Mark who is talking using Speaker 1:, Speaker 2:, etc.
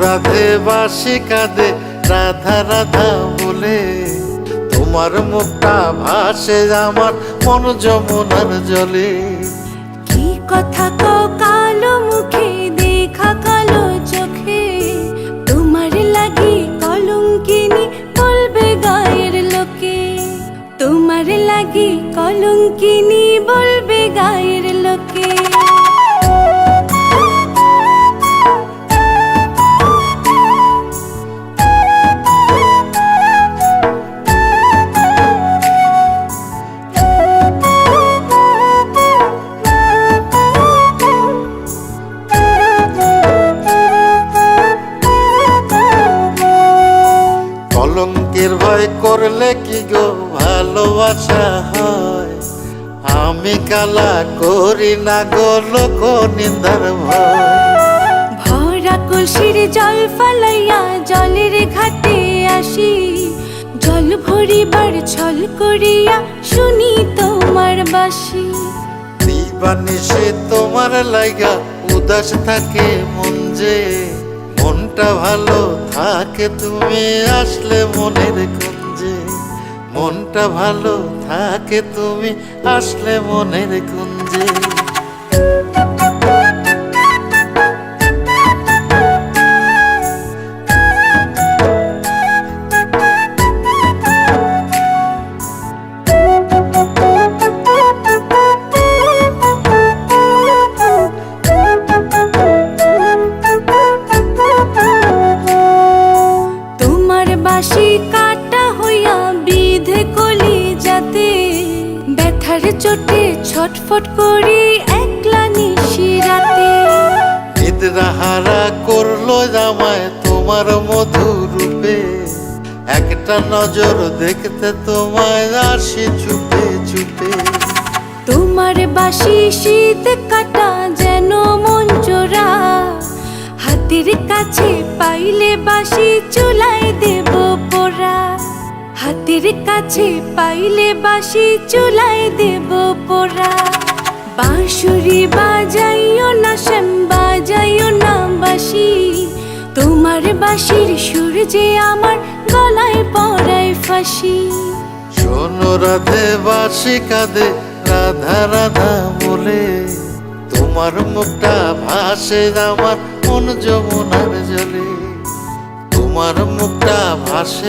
Speaker 1: রাধে বাঁশি কাঁদে রাধা রাধা বলে, তোমার মুখটা ভাসে আমার মন যমুনার জলে।
Speaker 2: কি কথা কও কালো মুখে দেখা কালো চোখে, তোমার লাগি কলঙ্কিনী বলবে গায়ের লোকে, তোমার লাগি কলঙ্কিনী বলবে গায়ের লোকে।
Speaker 1: কলঙ্কের ভয় করলে কি গো ভালোবাসা হয়? আমি কালা করি না গো লোক নিন্দার ভয়।
Speaker 2: ভরা কলসির জল ফালাইয়া জলের ঘাটে আসি, জল ভরিবার ছল করিয়া শুনি তোমার বাঁশি।
Speaker 1: দিবানিশে তোমার লাইগা উদাস থাকে মন যে, মনটা ভালো থাকে তুমি আসলে মনের কুঞ্জে, মনটা ভালো থাকে তুমি আসলে মনের কুঞ্জে।
Speaker 2: বাঁশি কাটা হইয়া বিধে কলি যাতে, ব্যথার চোটে ছটফট করি একলা নিশি রাতে।
Speaker 1: নিদ্রাহারা করলো জামায় তোমার মধুর রূপে, একটা নজর দেখতে তোমায় আসি চুপে চুপে।
Speaker 2: তোমার বাঁশি শীত কাটা যেন মন চোরা, হাতের কাছে পাইলে বাঁশি চুলায় দেব পোড়া, হাতের কাছে পাইলে বাঁশি চুলায় দেব পোড়া। বাঁশুরি বাজাইও না শ্যাম বাজাইও না বাঁশি, তোমার বাঁশির সুর যে আমার গলায় পড়ায় ফাঁসি।
Speaker 1: শোনো রাধে বাঁশি কাঁদে রাধা রাধা বলে, তোমার মুখটা ভাসে আমার মন যমুনার জলে, তোমার মুখটা ভাসে।